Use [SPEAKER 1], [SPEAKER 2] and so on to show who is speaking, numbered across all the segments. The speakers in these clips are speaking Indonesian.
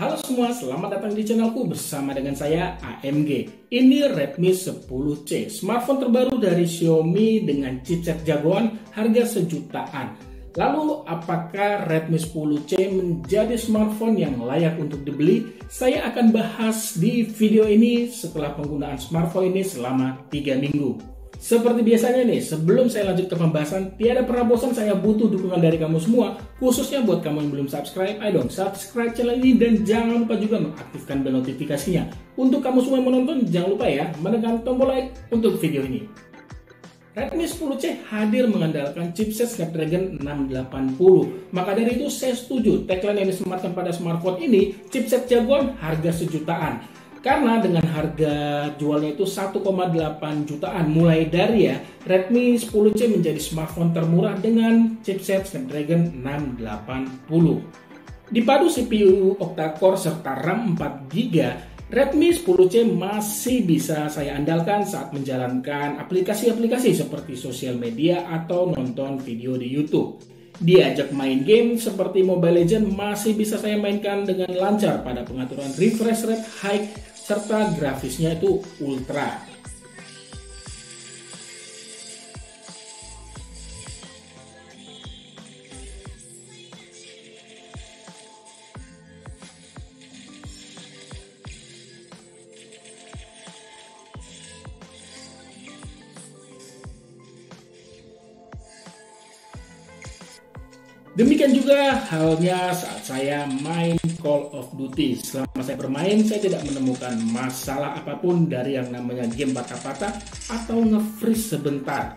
[SPEAKER 1] Halo semua, selamat datang di channelku bersama dengan saya AMG. Ini Redmi 10C, smartphone terbaru dari Xiaomi dengan chipset jagoan harga sejutaan. Lalu apakah Redmi 10C menjadi smartphone yang layak untuk dibeli? Saya akan bahas di video ini setelah penggunaan smartphone ini selama 3 minggu. Seperti biasanya nih, sebelum saya lanjut ke pembahasan, tiada pernah bosan saya butuh dukungan dari kamu semua, khususnya buat kamu yang belum subscribe, ayo dong subscribe channel ini dan jangan lupa juga mengaktifkan bel notifikasinya. Untuk kamu semua yang menonton, jangan lupa ya menekan tombol like untuk video ini. Redmi 10C hadir mengandalkan chipset Snapdragon 680. Maka dari itu saya setuju tagline yang disematkan pada smartphone ini, chipset jagoan harga sejutaan. Karena dengan harga jualnya itu 1,8 jutaan mulai dari Redmi 10C menjadi smartphone termurah dengan chipset Snapdragon 680. Dipadu CPU octa-core serta RAM 4GB, Redmi 10C masih bisa saya andalkan saat menjalankan aplikasi-aplikasi seperti sosial media atau nonton video di YouTube. Diajak main game seperti Mobile Legends masih bisa saya mainkan dengan lancar pada pengaturan refresh rate high serta grafisnya itu ultra. Demikian juga halnya saat saya main Call of Duty. Selama saya bermain, saya tidak menemukan masalah apapun dari yang namanya game patah-patah atau nge-freeze sebentar.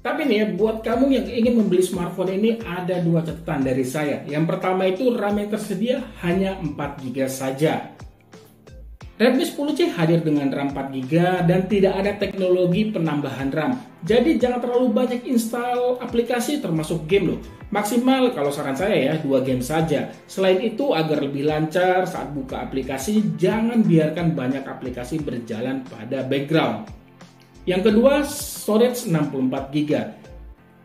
[SPEAKER 1] Tapi nih, buat kamu yang ingin membeli smartphone ini ada dua catatan dari saya. Yang pertama itu RAM yang tersedia hanya 4GB saja. Redmi 10C hadir dengan RAM 4GB dan tidak ada teknologi penambahan RAM. Jadi jangan terlalu banyak install aplikasi termasuk game loh. Maksimal kalau saran saya ya 2 game saja. Selain itu agar lebih lancar saat buka aplikasi, jangan biarkan banyak aplikasi berjalan pada background. Yang kedua, storage 64GB.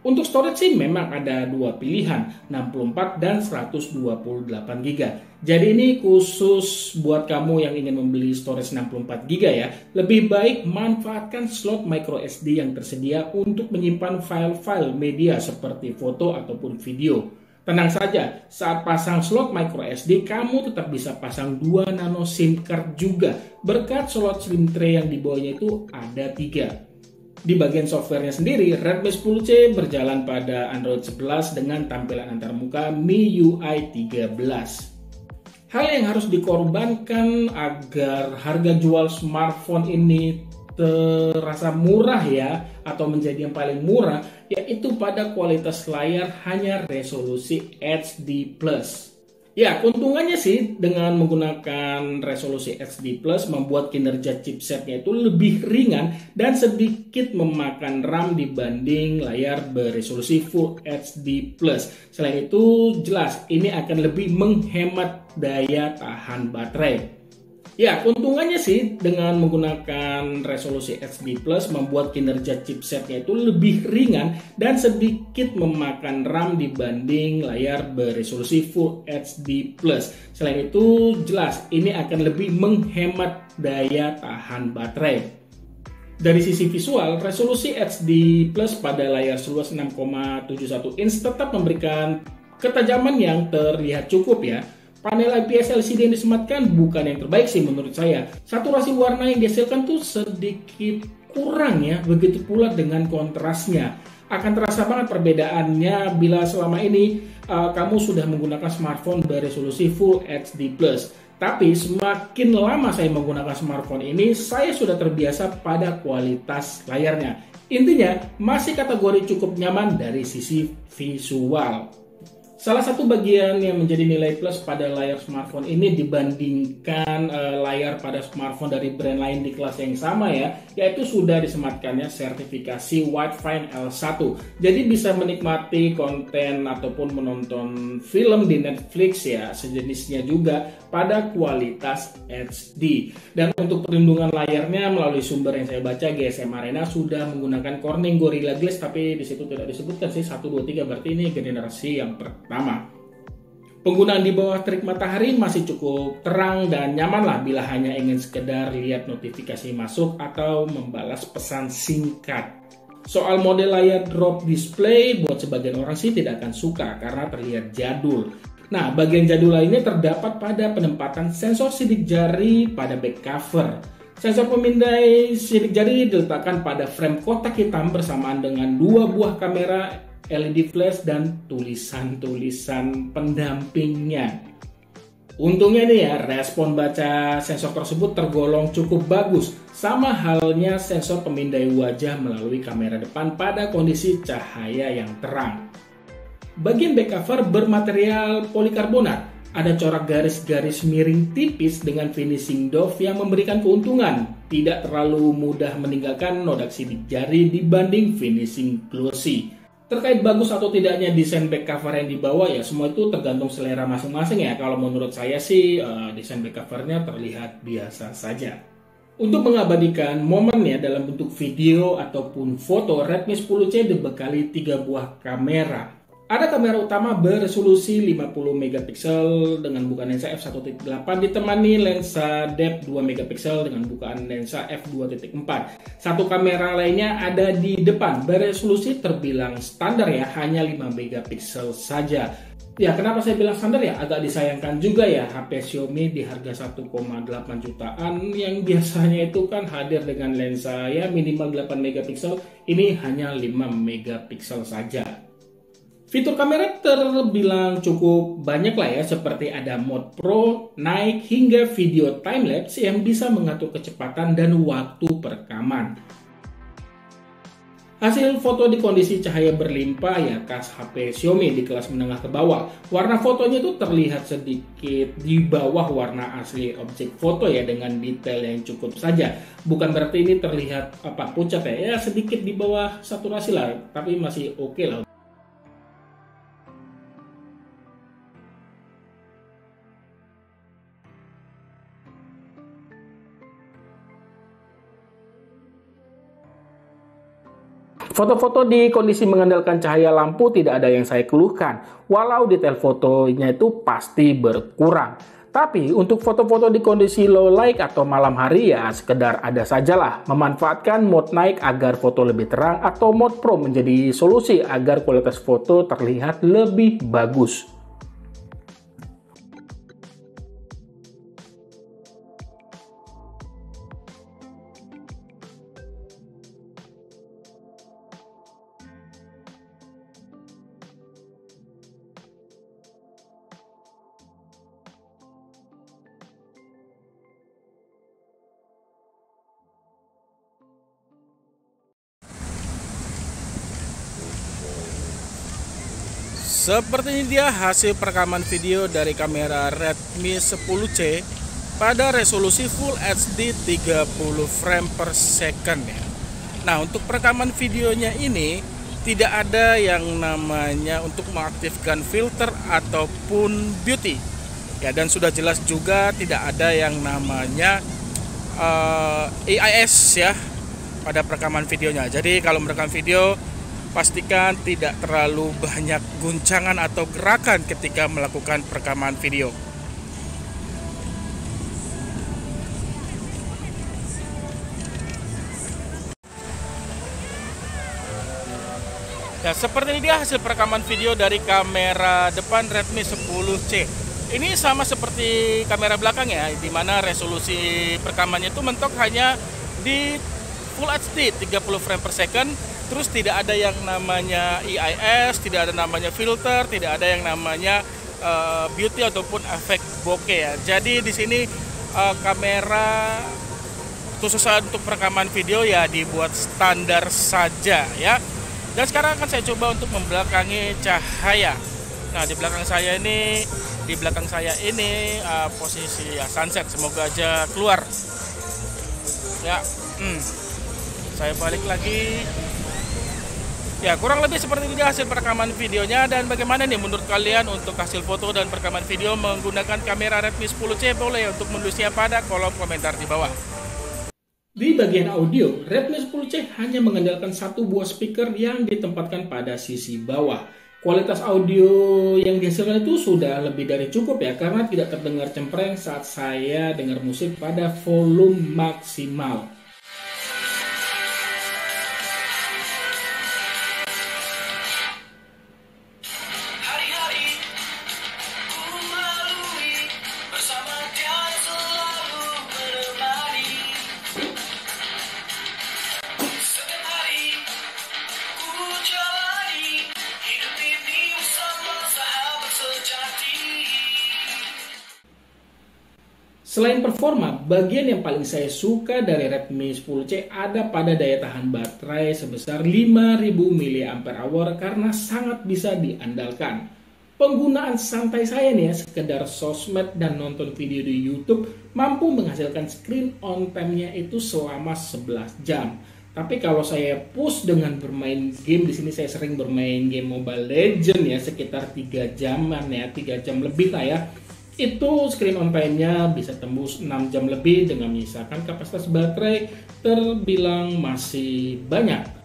[SPEAKER 1] Untuk storage sih memang ada dua pilihan, 64 dan 128GB. Jadi ini khusus buat kamu yang ingin membeli storage 64GB ya. Lebih baik manfaatkan slot microSD yang tersedia untuk menyimpan file-file media seperti foto ataupun video. Tenang saja, saat pasang slot microSD kamu tetap bisa pasang 2 nano SIM card juga. Berkat slot SIM tray yang di bawahnya itu ada 3. Di bagian softwarenya sendiri, Redmi 10C berjalan pada Android 11 dengan tampilan antarmuka MIUI 13. Hal yang harus dikorbankan agar harga jual smartphone ini terasa murah ya, atau menjadi yang paling murah, yaitu pada kualitas layar hanya resolusi HD+. Ya, keuntungannya sih dengan menggunakan resolusi HD+ membuat kinerja chipsetnya itu lebih ringan dan sedikit memakan RAM dibanding layar beresolusi Full HD+. Selain itu, jelas ini akan lebih menghemat daya tahan baterai. Ya, keuntungannya sih dengan menggunakan resolusi HD+ membuat kinerja chipsetnya itu lebih ringan dan sedikit memakan RAM dibanding layar beresolusi Full HD+. Selain itu, jelas ini akan lebih menghemat daya tahan baterai. Dari sisi visual, resolusi HD+ pada layar seluas 6,71 inch tetap memberikan ketajaman yang terlihat cukup ya. Panel IPS LCD yang disematkan bukan yang terbaik sih menurut saya. Saturasi warna yang dihasilkan tuh sedikit kurang ya, begitu pula dengan kontrasnya. Akan terasa banget perbedaannya bila selama ini kamu sudah menggunakan smartphone beresolusi Full HD+. Tapi semakin lama saya menggunakan smartphone ini, saya sudah terbiasa pada kualitas layarnya. Intinya, masih kategori cukup nyaman dari sisi visual. Salah satu bagian yang menjadi nilai plus pada layar smartphone ini dibandingkan layar pada smartphone dari brand lain di kelas yang sama ya, yaitu sudah disematkannya sertifikasi Wi-Fi L1. Jadi bisa menikmati konten ataupun menonton film di Netflix ya, sejenisnya juga pada kualitas HD. Dan untuk perlindungan layarnya melalui sumber yang saya baca, GSM Arena sudah menggunakan Corning Gorilla Glass, tapi di situ tidak disebutkan sih 1, 2, 3, berarti ini generasi yang pertama. Penggunaan di bawah terik matahari masih cukup terang dan nyaman lah bila hanya ingin sekedar lihat notifikasi masuk atau membalas pesan singkat. Soal model layar drop display, buat sebagian orang sih tidak akan suka karena terlihat jadul. Nah, bagian jadul lainnya terdapat pada penempatan sensor sidik jari pada back cover. Sensor pemindai sidik jari diletakkan pada frame kotak hitam bersamaan dengan 2 buah kamera LED flash dan tulisan-tulisan pendampingnya. Untungnya nih ya, respon baca sensor tersebut tergolong cukup bagus. Sama halnya sensor pemindai wajah melalui kamera depan pada kondisi cahaya yang terang. Bagian back cover bermaterial polikarbonat. Ada corak garis-garis miring tipis dengan finishing doff yang memberikan keuntungan. Tidak terlalu mudah meninggalkan noda sidik jari dibanding finishing glossy. Terkait bagus atau tidaknya desain back cover yang dibawa ya, semua itu tergantung selera masing-masing ya. Kalau menurut saya sih desain back covernya terlihat biasa saja. Untuk mengabadikan momennya dalam bentuk video ataupun foto, Redmi 10C dibekali 3 buah kamera. Ada kamera utama beresolusi 50 megapiksel dengan bukaan lensa f1.8 ditemani lensa depth 2 megapiksel dengan bukaan lensa f2.4. Satu kamera lainnya ada di depan, beresolusi terbilang standar ya, hanya 5 megapiksel saja. Ya, kenapa saya bilang standar ya? Agak disayangkan juga ya HP Xiaomi di harga 1,8 jutaan yang biasanya itu kan hadir dengan lensa ya minimal 8 megapiksel, ini hanya 5 megapiksel saja. Fitur kamera terbilang cukup banyak lah ya, seperti ada mode Pro, Night, hingga video timelapse yang bisa mengatur kecepatan dan waktu perekaman. Hasil foto di kondisi cahaya berlimpah ya khas HP Xiaomi di kelas menengah ke bawah. Warna fotonya itu terlihat sedikit di bawah warna asli objek foto ya, dengan detail yang cukup saja. Bukan berarti ini terlihat pucat ya, sedikit di bawah saturasi lah, tapi masih oke lah. Foto-foto di kondisi mengandalkan cahaya lampu tidak ada yang saya keluhkan, walau detail fotonya itu pasti berkurang. Tapi untuk foto-foto di kondisi low light atau malam hari ya sekedar ada sajalah. Memanfaatkan mode night agar foto lebih terang atau mode pro menjadi solusi agar kualitas foto terlihat lebih bagus.
[SPEAKER 2] Seperti ini dia hasil perekaman video dari kamera Redmi 10C pada resolusi Full HD 30 frame per second ya. Nah, untuk perekaman videonya ini tidak ada yang namanya untuk mengaktifkan filter ataupun beauty ya, dan sudah jelas juga tidak ada yang namanya AIS ya pada perekaman videonya. Jadi kalau merekam video pastikan tidak terlalu banyak guncangan atau gerakan ketika melakukan perekaman video. Ya, seperti ini dia hasil perekaman video dari kamera depan Redmi 10C. Ini sama seperti kamera belakang ya, di mana resolusi perekamannya itu mentok hanya di Full HD 30 frame per second. Terus tidak ada yang namanya EIS, tidak ada namanya filter, tidak ada yang namanya beauty ataupun efek bokeh ya. Jadi di sini kamera khusus untuk perekaman video ya dibuat standar saja ya. Dan sekarang akan saya coba untuk membelakangi cahaya. Nah, di belakang saya ini posisi ya, sunset. Semoga aja keluar. Ya, saya balik lagi. Ya, kurang lebih seperti ini hasil perekaman videonya. Dan bagaimana nih menurut kalian untuk hasil foto dan perekaman video menggunakan kamera Redmi 10C? Boleh untuk menulisnya pada kolom komentar di bawah.
[SPEAKER 1] Di bagian audio, Redmi 10C hanya mengandalkan satu buah speaker yang ditempatkan pada sisi bawah. Kualitas audio yang dihasilkan itu sudah lebih dari cukup ya, karena tidak terdengar cempreng saat saya dengar musik pada volume maksimal. Selain performa, bagian yang paling saya suka dari Redmi 10C ada pada daya tahan baterai sebesar 5000 mAh karena sangat bisa diandalkan. Penggunaan santai saya nih ya, sekedar sosmed dan nonton video di YouTube mampu menghasilkan screen on time-nya itu selama 11 jam. Tapi kalau saya push dengan bermain game, di sini saya sering bermain game Mobile Legends ya, sekitar 3 jaman ya, 3 jam lebih lah ya. Itu screen on time-nya bisa tembus 6 jam lebih dengan menyisakan kapasitas baterai terbilang masih banyak.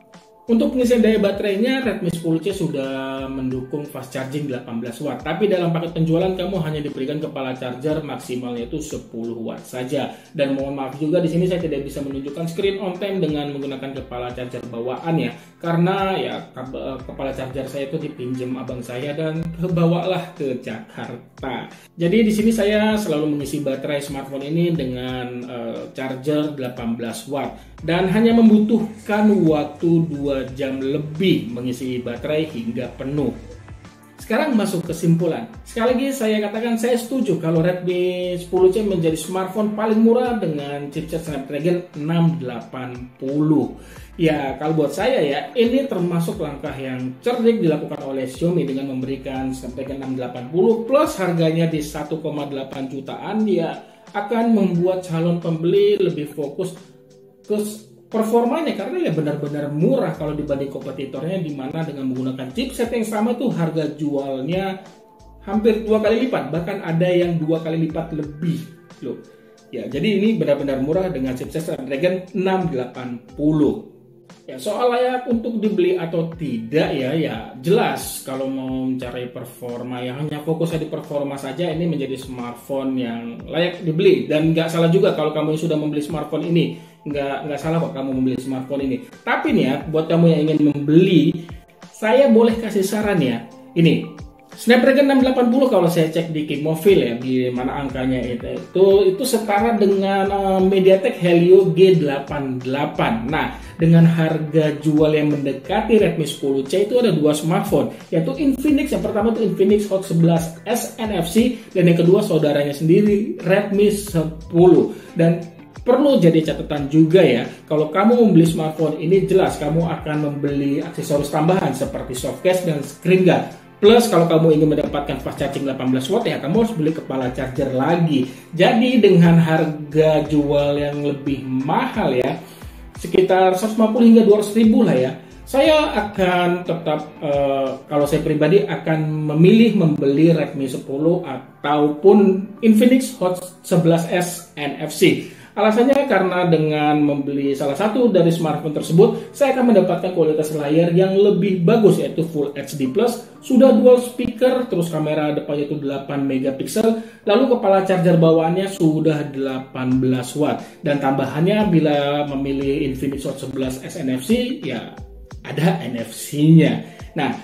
[SPEAKER 1] Untuk pengisian daya baterainya, Redmi 10C sudah mendukung fast charging 18 watt. Tapi dalam paket penjualan kamu hanya diberikan kepala charger maksimalnya itu 10 watt saja. Dan mohon maaf juga di sini saya tidak bisa menunjukkan screen on time dengan menggunakan kepala charger bawaan ya. Karena ya kepala charger saya itu dipinjam abang saya dan kebawalah ke Jakarta. Jadi di sini saya selalu mengisi baterai smartphone ini dengan charger 18 watt dan hanya membutuhkan waktu 2 jam lebih mengisi baterai hingga penuh. Sekarang masuk kesimpulan. Sekali lagi saya katakan saya setuju kalau Redmi 10C menjadi smartphone paling murah dengan chipset Snapdragon 680. Ya, kalau buat saya ya, ini termasuk langkah yang cerdik dilakukan oleh Xiaomi dengan memberikan Snapdragon 680 plus harganya di 1,8 jutaan. Ya, akan membuat calon pembeli lebih fokus ke performanya karena ya benar-benar murah kalau dibanding kompetitornya, di mana dengan menggunakan chipset yang sama tuh harga jualnya hampir 2 kali lipat, bahkan ada yang 2 kali lipat lebih loh. Ya, jadi ini benar-benar murah dengan chipset Snapdragon 680. Ya, soal layak untuk dibeli atau tidak ya jelas kalau mau mencari performa yang hanya fokusnya di performa saja, ini menjadi smartphone yang layak dibeli. Dan nggak salah juga kalau kamu sudah membeli smartphone ini, nggak salah kok kamu membeli smartphone ini. Tapi nih ya, buat kamu yang ingin membeli, saya boleh kasih saran ya. Ini Snapdragon 680 kalau saya cek di Kimophile ya, di mana angkanya itu setara dengan MediaTek Helio G88. Nah, dengan harga jual yang mendekati Redmi 10C itu ada 2 smartphone, yaitu Infinix. Yang pertama itu Infinix Hot 11S NFC dan yang kedua saudaranya sendiri Redmi 10. Dan perlu jadi catatan juga ya, kalau kamu membeli smartphone ini jelas kamu akan membeli aksesoris tambahan seperti softcase dan screen guard. Plus kalau kamu ingin mendapatkan fast charging 18 watt ya kamu harus beli kepala charger lagi. Jadi dengan harga jual yang lebih mahal ya, sekitar 150 hingga 200 ribu lah ya, saya akan tetap kalau saya pribadi akan memilih membeli Redmi 10 ataupun Infinix Hot 11S NFC. Alasannya karena dengan membeli salah satu dari smartphone tersebut, saya akan mendapatkan kualitas layar yang lebih bagus yaitu Full HD+, sudah dual speaker, terus kamera depannya itu 8 megapiksel, lalu kepala charger bawaannya sudah 18 watt. Dan tambahannya bila memilih Infinix Hot 11S NFC, ya ada NFC-nya. Nah,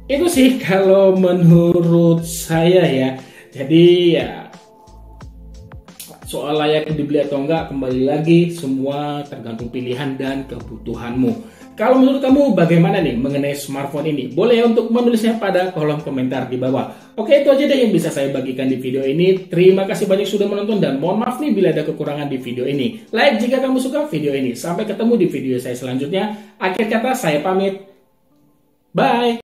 [SPEAKER 1] itu sih kalau menurut saya ya. Jadi ya, soal layak dibeli atau enggak kembali lagi semua tergantung pilihan dan kebutuhanmu. Kalau menurut kamu bagaimana nih mengenai smartphone ini? Boleh ya untuk menulisnya pada kolom komentar di bawah. Oke, itu aja deh yang bisa saya bagikan di video ini. Terima kasih banyak sudah menonton dan mohon maaf nih bila ada kekurangan di video ini. Like jika kamu suka video ini. Sampai ketemu di video saya selanjutnya. Akhir kata saya pamit. Bye.